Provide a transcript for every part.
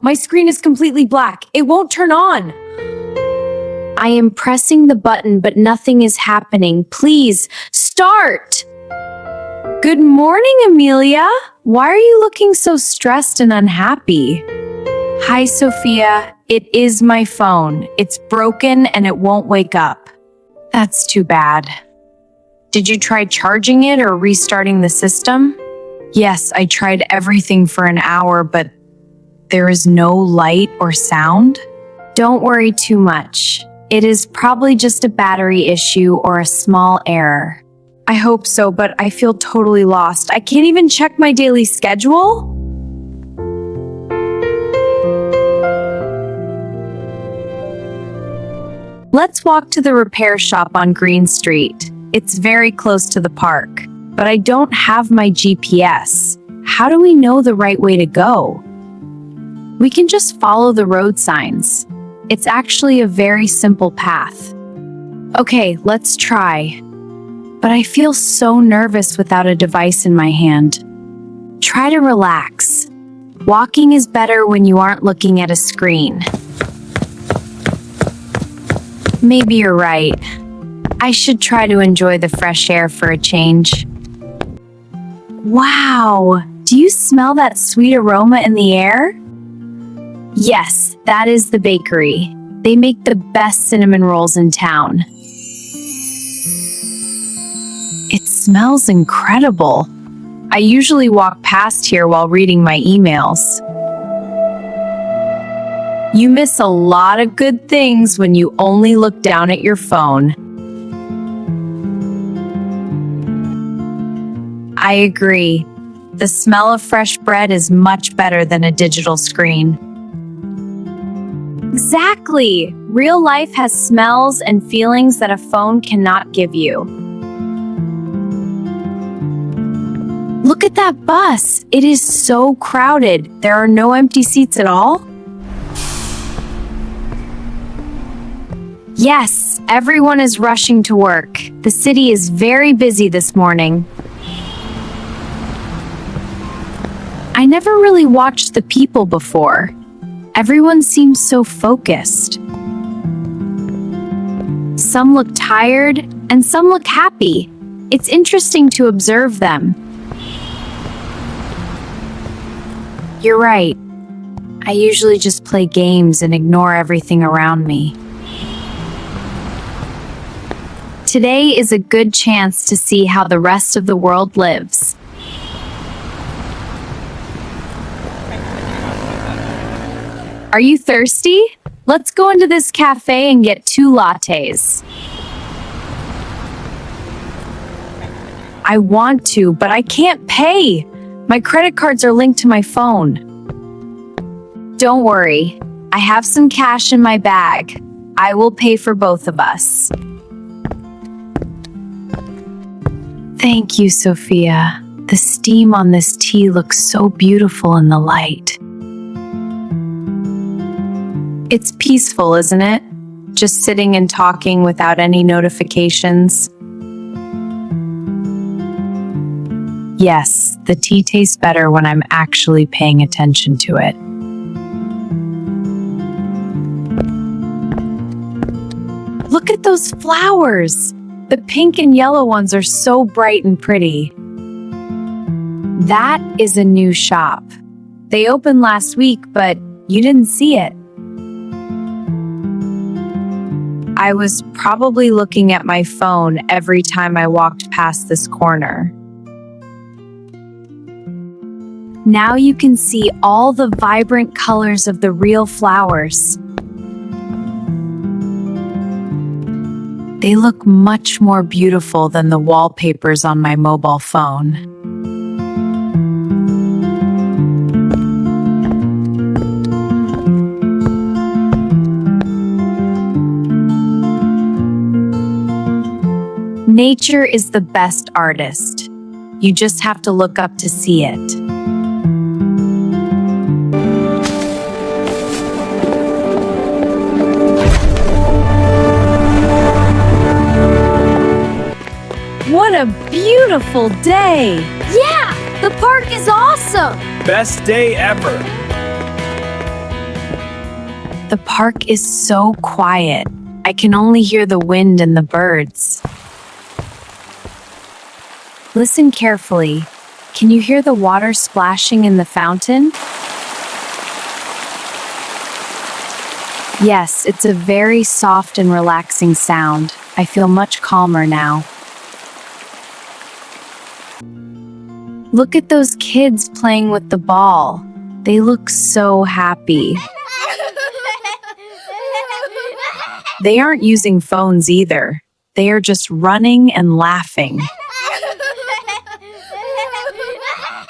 My screen is completely black. It won't turn on. I am pressing the button, but nothing is happening. Please, start! Good morning, Amelia. Why are you looking so stressed and unhappy? Hi, Sophia. It is my phone. It's broken and it won't wake up. That's too bad. Did you try charging it or restarting the system? Yes, I tried everything for an hour, but there is no light or sound. Don't worry too much. It is probably just a battery issue or a small error. I hope so, but I feel totally lost. I can't even check my daily schedule. Let's walk to the repair shop on Green Street. It's very close to the park, but I don't have my GPS. How do we know the right way to go? We can just follow the road signs. It's actually a very simple path. Okay, let's try. But I feel so nervous without a device in my hand. Try to relax. Walking is better when you aren't looking at a screen. Maybe you're right. I should try to enjoy the fresh air for a change. Wow! Do you smell that sweet aroma in the air? Yes, that is the bakery. They make the best cinnamon rolls in town. It smells incredible. I usually walk past here while reading my emails. You miss a lot of good things when you only look down at your phone. I agree. The smell of fresh bread is much better than a digital screen. Exactly! Real life has smells and feelings that a phone cannot give you. Look at that bus! It is so crowded. There are no empty seats at all? Yes, everyone is rushing to work. The city is very busy this morning. I never really watched the people before. Everyone seems so focused. Some look tired and some look happy. It's interesting to observe them. You're right. I usually just play games and ignore everything around me. Today is a good chance to see how the rest of the world lives. Are you thirsty? Let's go into this cafe and get 2 lattes. I want to, but I can't pay. My credit cards are linked to my phone. Don't worry. I have some cash in my bag. I will pay for both of us. Thank you, Sophia. The steam on this tea looks so beautiful in the light. It's peaceful, isn't it? Just sitting and talking without any notifications. Yes, the tea tastes better when I'm actually paying attention to it. Look at those flowers! The pink and yellow ones are so bright and pretty. That is a new shop. They opened last week, but you didn't see it. I was probably looking at my phone every time I walked past this corner. Now you can see all the vibrant colors of the real flowers. They look much more beautiful than the wallpapers on my mobile phone. Nature is the best artist. You just have to look up to see it. What a beautiful day! Yeah, the park is awesome! Best day ever! The park is so quiet. I can only hear the wind and the birds. Listen carefully. Can you hear the water splashing in the fountain? Yes, it's a very soft and relaxing sound. I feel much calmer now. Look at those kids playing with the ball. They look so happy. They aren't using phones either. They are just running and laughing.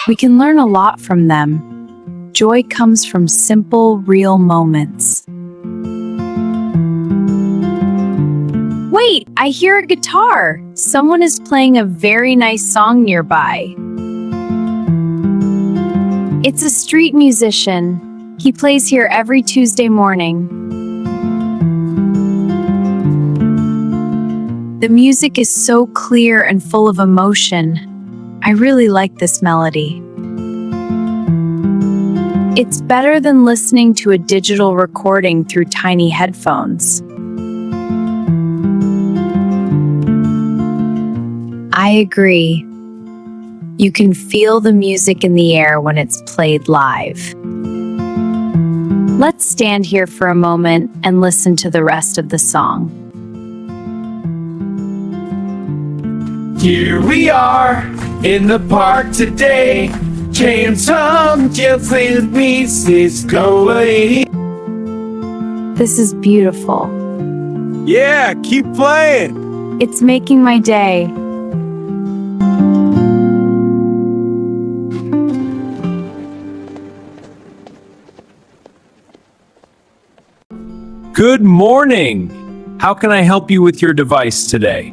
We can learn a lot from them. Joy comes from simple, real moments. Wait, I hear a guitar. Someone is playing a very nice song nearby. It's a street musician. He plays here every Tuesday morning. The music is so clear and full of emotion. I really like this melody. It's better than listening to a digital recording through tiny headphones. I agree. You can feel the music in the air when it's played live. Let's stand here for a moment and listen to the rest of the song. Here we are in the park today. James Hum just play the pieces go away. This is beautiful. Yeah, keep playing. It's making my day. Good morning. How can I help you with your device today?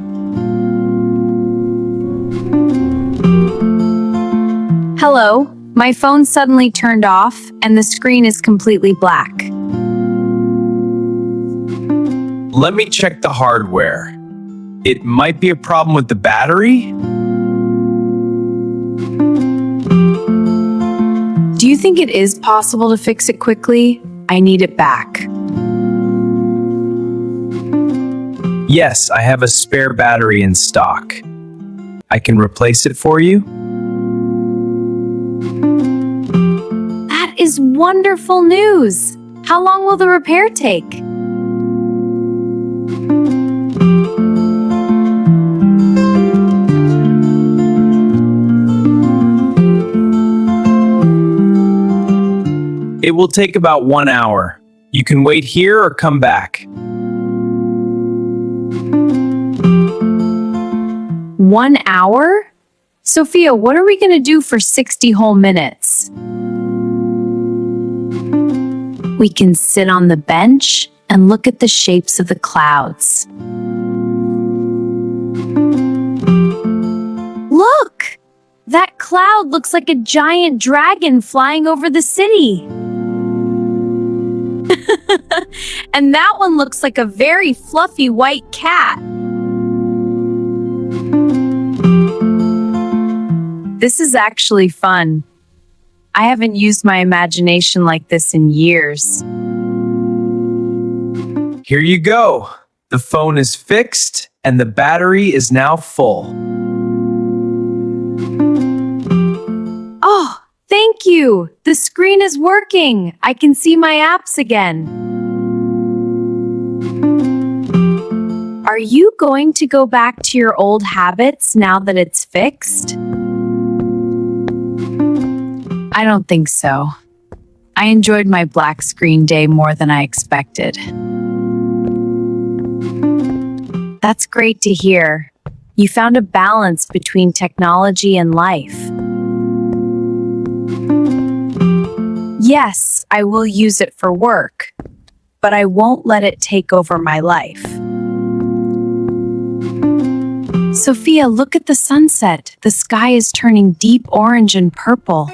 Hello, my phone suddenly turned off and the screen is completely black. Let me check the hardware. It might be a problem with the battery. Do you think it is possible to fix it quickly? I need it back. Yes, I have a spare battery in stock. I can replace it for you. That is wonderful news. How long will the repair take? It will take about 1 hour. You can wait here or come back. 1 hour? Sophia, what are we going to do for 60 whole minutes? We can sit on the bench and look at the shapes of the clouds. Look! That cloud looks like a giant dragon flying over the city. And that one looks like a very fluffy white cat. This is actually fun. I haven't used my imagination like this in years. Here you go. The phone is fixed and the battery is now full. Oh, thank you. The screen is working. I can see my apps again. Are you going to go back to your old habits now that it's fixed? I don't think so. I enjoyed my black screen day more than I expected. That's great to hear. You found a balance between technology and life. Yes, I will use it for work, but I won't let it take over my life. Sophia, look at the sunset. The sky is turning deep orange and purple.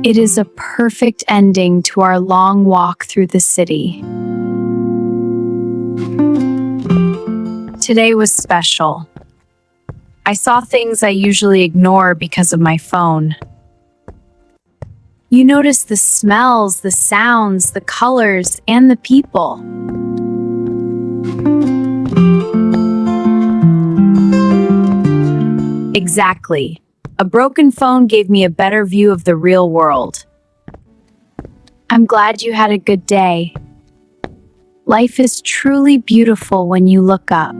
It is a perfect ending to our long walk through the city. Today was special. I saw things I usually ignore because of my phone. You notice the smells, the sounds, the colors, and the people. Exactly. A broken phone gave me a better view of the real world. I'm glad you had a good day. Life is truly beautiful when you look up.